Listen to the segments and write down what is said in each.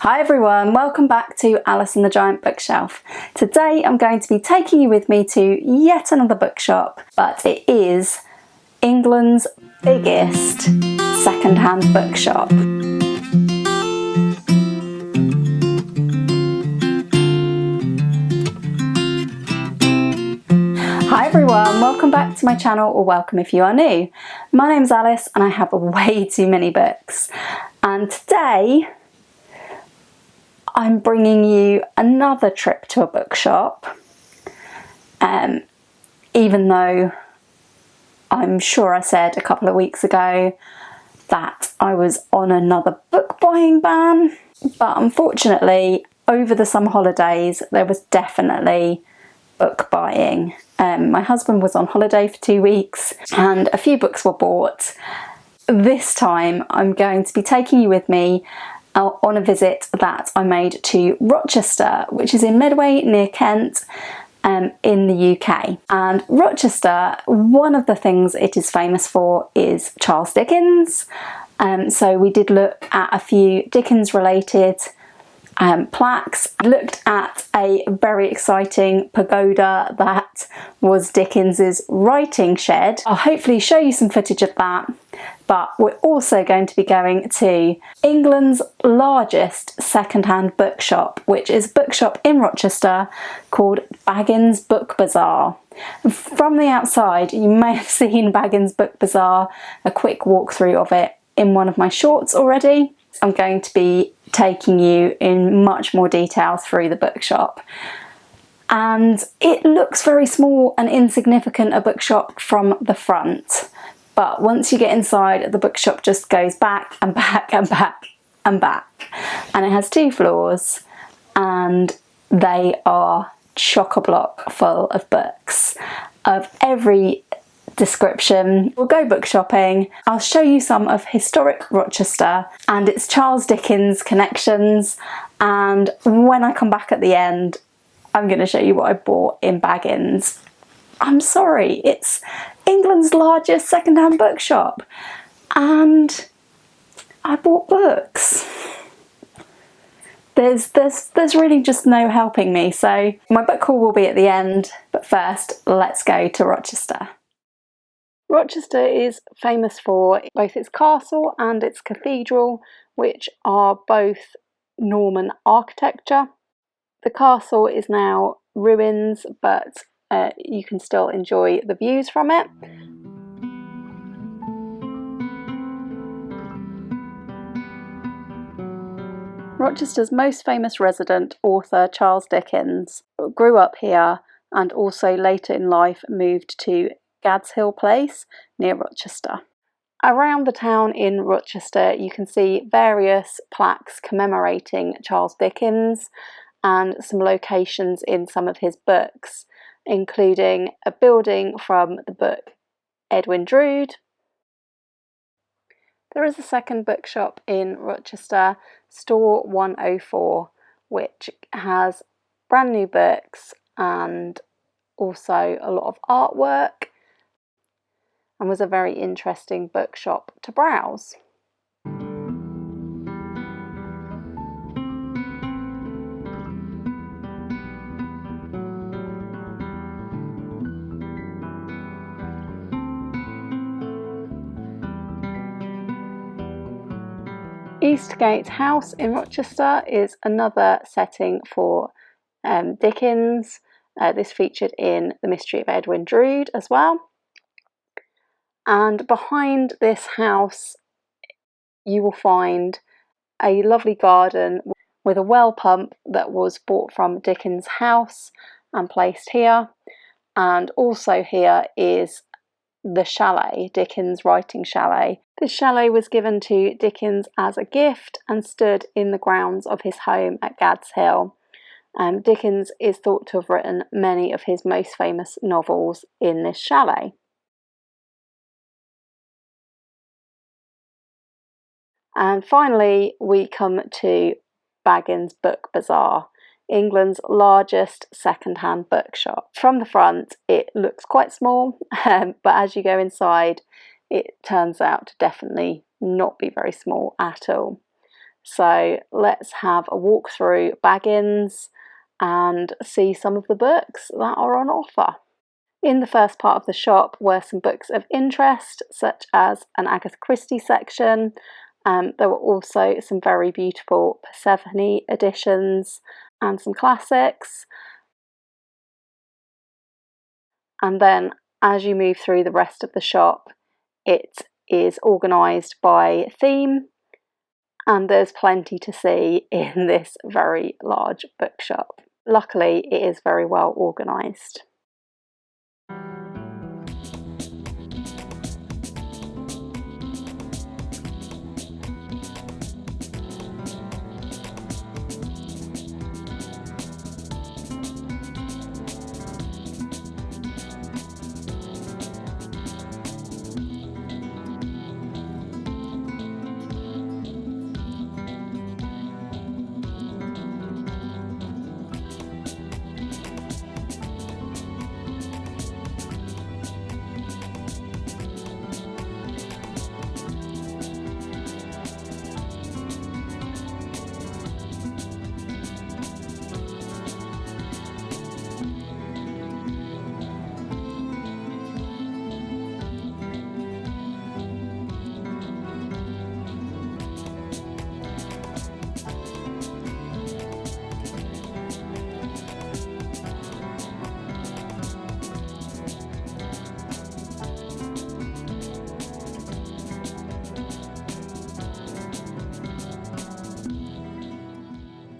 Hi everyone, welcome back to Alice and the Giant Bookshelf. Today I'm going to be taking you with me to yet another bookshop, but it is England's biggest second-hand bookshop. Hi everyone, welcome back to my channel, or welcome if you are new. My name's Alice and I have way too many books, and today I'm bringing you another trip to a bookshop, even though I'm sure I said a couple of weeks ago that I was on another book buying ban, but unfortunately over the summer holidays there was definitely book buying. My husband was on holiday for 2 weeks and a few books were bought. This time I'm going to be taking you with me on a visit that I made to Rochester, which is in Medway near Kent, in the UK. And Rochester, one of the things it is famous for is Charles Dickens. So we did look at a few Dickens related plaques, looked at a very exciting pagoda that was Dickens's writing shed. I'll hopefully show you some footage of that, but we're also going to be going to England's largest second-hand bookshop, which is a bookshop in Rochester called Baggins Book Bazaar. From the outside you may have seen Baggins Book Bazaar, a quick walkthrough of it in one of my shorts already. I'm going to be taking you in much more detail through the bookshop. And it looks very small and insignificant, a bookshop from the front. But once you get inside, the bookshop just goes back and back and back and back. And it has 2 floors and they are chock-a-block full of books of every description. We'll go book shopping. I'll show you some of historic Rochester and its Charles Dickens connections, and when I come back at the end I'm going to show you what I bought in Baggins. I'm sorry, it's England's largest second-hand bookshop and I bought books. There's really just no helping me, so my book haul will be at the end, but first let's go to Rochester. Rochester is famous for both its castle and its cathedral, which are both Norman architecture. The castle is now ruins, but you can still enjoy the views from it. Rochester's most famous resident, author Charles Dickens, grew up here and also later in life moved to Gad's Hill Place near Rochester. Around the town in Rochester you can see various plaques commemorating Charles Dickens and some locations in some of his books, including a building from the book Edwin Drood. There is a second bookshop in Rochester, Store 104, which has brand new books and also a lot of artwork, and was a very interesting bookshop to browse. Eastgate House in Rochester is another setting for Dickens. This featured in The Mystery of Edwin Drood as well. And behind this house you will find a lovely garden with a well pump that was bought from Dickens' house and placed here. And also here is the chalet, Dickens' writing chalet. This chalet was given to Dickens as a gift and stood in the grounds of his home at Gad's Hill. Dickens is thought to have written many of his most famous novels in this chalet. And finally we come to Baggins Book Bazaar, England's largest second-hand bookshop. From the front it looks quite small, but as you go inside it turns out to definitely not be very small at all. So let's have a walk through Baggins and see some of the books that are on offer. In the first part of the shop were some books of interest, such as an Agatha Christie section. There were also some very beautiful Persephone editions and some classics. And then as you move through the rest of the shop, it is organised by theme, and there's plenty to see in this very large bookshop. Luckily, it is very well organised.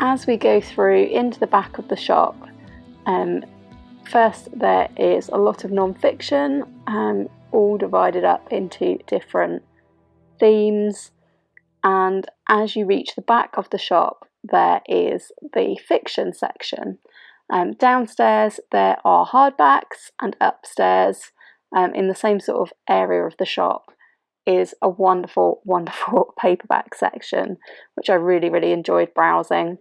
As we go through into the back of the shop, first there is a lot of non-fiction, all divided up into different themes, and as you reach the back of the shop there is the fiction section. Downstairs there are hardbacks, and upstairs in the same sort of area of the shop is a wonderful paperback section, which I really enjoyed browsing.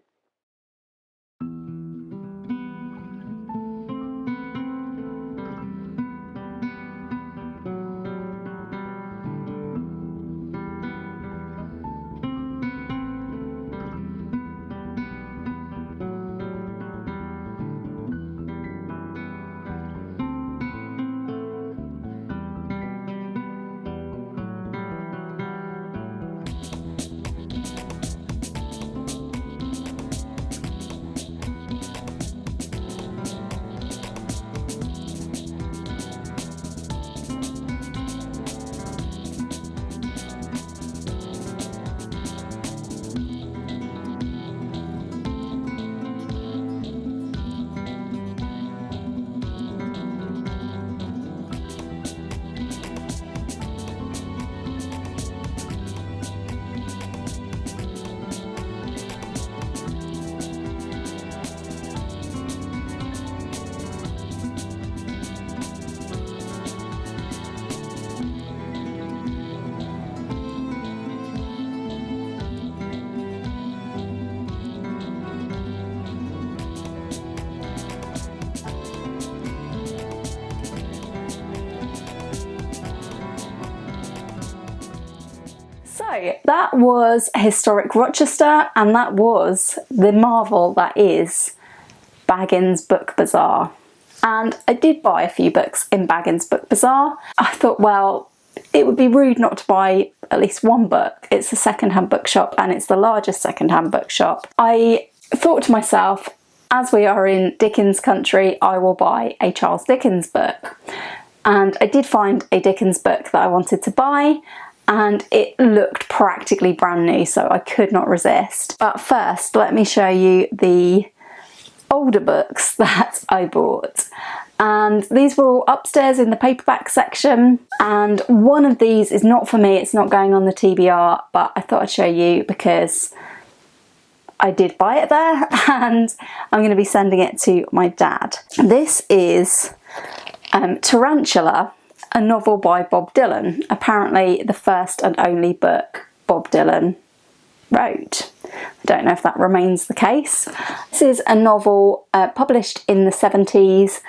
So that was Historic Rochester, and that was the marvel that is Baggins Book Bazaar. And I did buy a few books in Baggins Book Bazaar. I thought, well, it would be rude not to buy at least one book. It's a second-hand bookshop, and it's the largest second-hand bookshop. I thought to myself, as we are in Dickens country, I will buy a Charles Dickens book. And I did find a Dickens book that I wanted to buy, and it looked practically brand new, so I could not resist. But first, let me show you the older books that I bought. And these were all upstairs in the paperback section, and one of these is not for me, it's not going on the TBR, but I thought I'd show you because I did buy it there and I'm going to be sending it to my dad. This is Tarantula, a novel by Bob Dylan, apparently the first and only book Bob Dylan wrote. I don't know if that remains the case. This is a novel published in the 70s,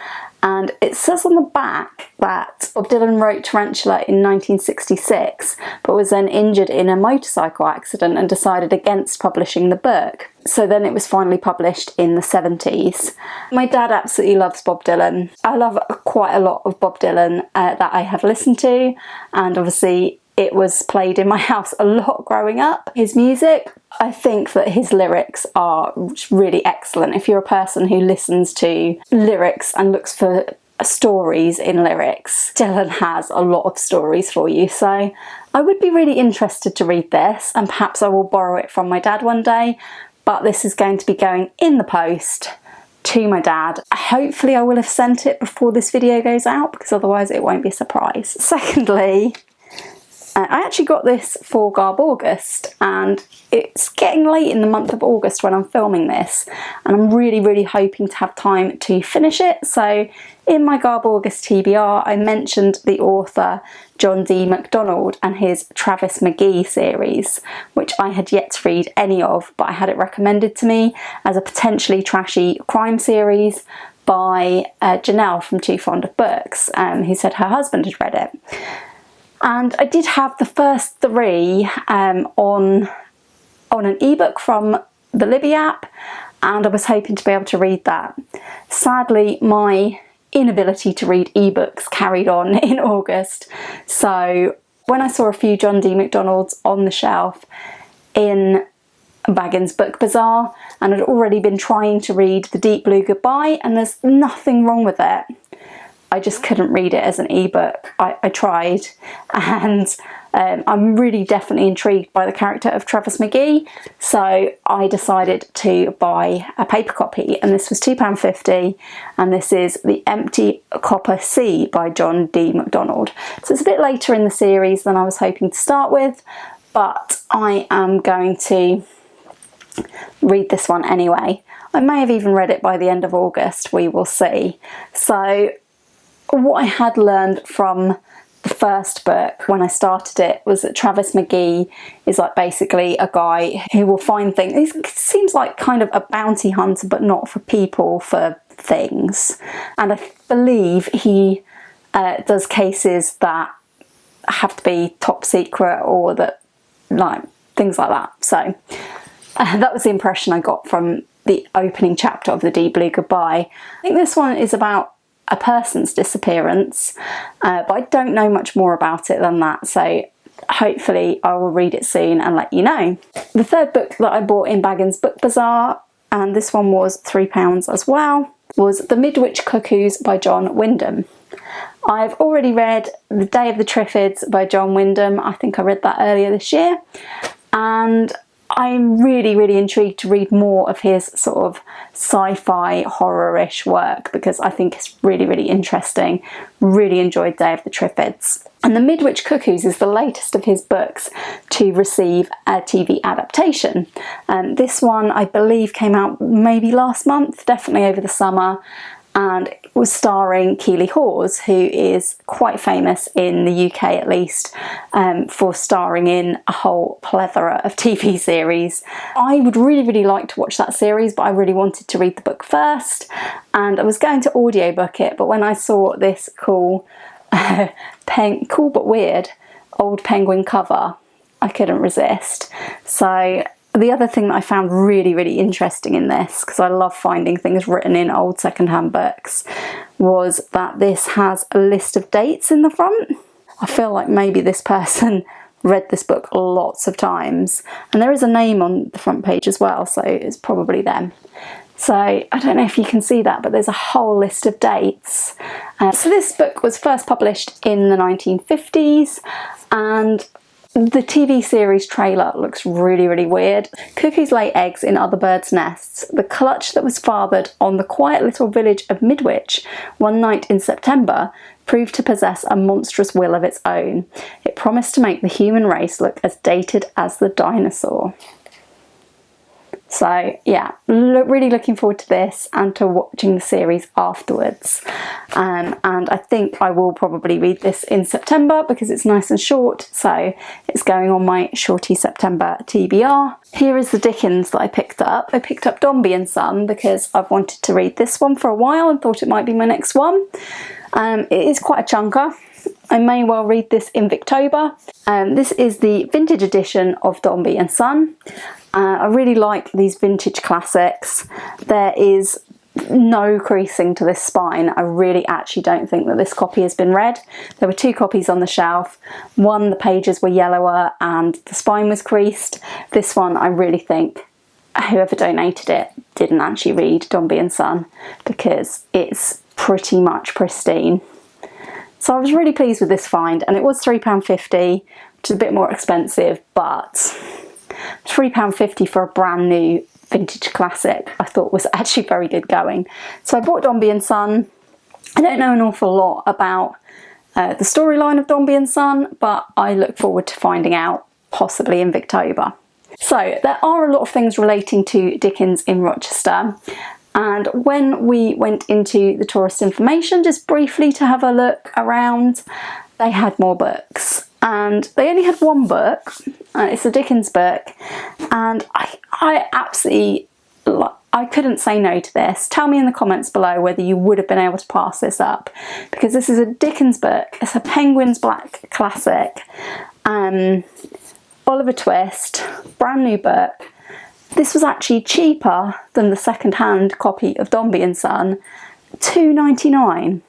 And it says on the back that Bob Dylan wrote Tarantula in 1966, but was then injured in a motorcycle accident and decided against publishing the book. So then it was finally published in the 70s. My dad absolutely loves Bob Dylan. I love quite a lot of Bob Dylan that I have listened to, and obviously it was played in my house a lot growing up. His music, I think that his lyrics are really excellent. If you're a person who listens to lyrics and looks for stories in lyrics, Dylan has a lot of stories for you. So I would be really interested to read this, and perhaps I will borrow it from my dad one day, but this is going to be going in the post to my dad. Hopefully I will have sent it before this video goes out, because otherwise it won't be a surprise. Secondly, I actually got this for Garb August, and it's getting late in the month of August when I'm filming this, and I'm really hoping to have time to finish it. So in my Garb August TBR I mentioned the author John D. MacDonald and his Travis McGee series, which I had yet to read any of, but I had it recommended to me as a potentially trashy crime series by Janelle from Too Fond of Books, who said her husband had read it. And I did have the first three on an ebook from the Libby app, and I was hoping to be able to read that. Sadly, my inability to read ebooks carried on in August, so when I saw a few John D. MacDonalds on the shelf in Baggins Book Bazaar, and I'd already been trying to read The Deep Blue Goodbye, and there's nothing wrong with it, I just couldn't read it as an ebook. I tried, and I'm really definitely intrigued by the character of Travis McGee, so I decided to buy a paper copy, and this was £2.50, and this is The Empty Copper Sea by John D. MacDonald. So it's a bit later in the series than I was hoping to start with, but I am going to read this one anyway. I may have even read it by the end of August, we will see. So what I had learned from the first book when I started it was that Travis McGee is like basically a guy who will find things. He seems like kind of a bounty hunter, but not for people, for things. And I believe he does cases that have to be top secret, or that, like, things like that. So that was the impression I got from the opening chapter of The Deep Blue Goodbye. I think this one is about a person's disappearance, but I don't know much more about it than that, so hopefully I will read it soon and let you know. The third book that I bought in Baggins Book Bazaar, and this one was £3 as well, was The Midwich Cuckoos by John Wyndham. I've already read The Day of the Triffids by John Wyndham. I think I read that earlier this year, and I'm really intrigued to read more of his sort of sci-fi horror-ish work, because I think it's really interesting. Really enjoyed Day of the Triffids. And The Midwich Cuckoos is the latest of his books to receive a TV adaptation. This one, I believe, came out maybe last month, definitely over the summer, and it was starring Keeley Hawes, who is quite famous in the UK at least, for starring in a whole plethora of TV series. I would really like to watch that series, but I really wanted to read the book first, and I was going to audiobook it, but when I saw this cool but weird old penguin cover, I couldn't resist. So the other thing that I found really interesting in this, because I love finding things written in old secondhand books, was that this has a list of dates in the front. I feel like maybe this person read this book lots of times, and there is a name on the front page as well, so it's probably them. So I don't know if you can see that, but there's a whole list of dates. So this book was first published in the 1950s, and the TV series trailer looks really weird. Cuckoos lay eggs in other birds' nests. The clutch that was fathered on the quiet little village of Midwich one night in September proved to possess a monstrous will of its own. It promised to make the human race look as dated as the dinosaur. So yeah, really looking forward to this and to watching the series afterwards. And I think I will probably read this in September because it's nice and short, so it's going on my shorty September TBR. Here is the Dickens that I picked up. I picked up Dombey and Son because I've wanted to read this one for a while and thought it might be my next one. It is quite a chunker. I may well read this in Victober. This is the vintage edition of Dombey and Son. I really like these vintage classics. There is no creasing to this spine. I really actually don't think that this copy has been read. There were 2 copies on the shelf. One, the pages were yellower and the spine was creased. This one, I really think whoever donated it didn't actually read Dombey and Son because it's pretty much pristine. So I was really pleased with this find, and it was £3.50, which is a bit more expensive, but £3.50 for a brand new vintage classic I thought was actually very good going. So I bought Dombey and Son. I don't know an awful lot about the storyline of Dombey and Son, but I look forward to finding out, possibly in Victober. So there are a lot of things relating to Dickens in Rochester. And when we went into the tourist information, just briefly to have a look around, they had more books. And they only had one book. It's a Dickens book. And I absolutely, I couldn't say no to this. Tell me in the comments below whether you would have been able to pass this up. Because this is a Dickens book. It's a Penguin's Black classic. Oliver Twist, brand new book. This was actually cheaper than the second-hand copy of Dombey and Son, £2.99.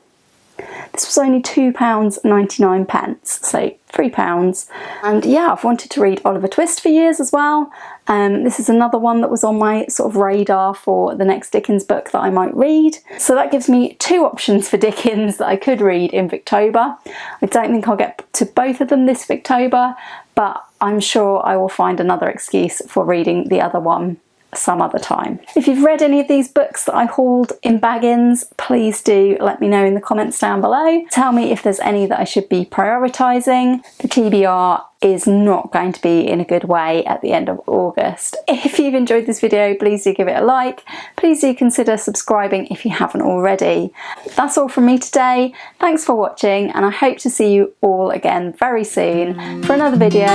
This was only £2.99, so £3. And yeah, I've wanted to read Oliver Twist for years as well. This is another one that was on my sort of radar for the next Dickens book that I might read. So that gives me 2 options for Dickens that I could read in Victober. I don't think I'll get to both of them this Victober, but I'm sure I will find another excuse for reading the other one some other time. If you've read any of these books that I hauled in Baggins, please do let me know in the comments down below. Tell me if there's any that I should be prioritising. The TBR is not going to be in a good way at the end of August. If you've enjoyed this video, please do give it a like. Please do consider subscribing if you haven't already. That's all from me today. Thanks for watching, and I hope to see you all again very soon for another video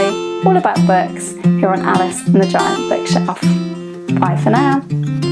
all about books here on Alice and the Giant Bookshelf. Bye for now.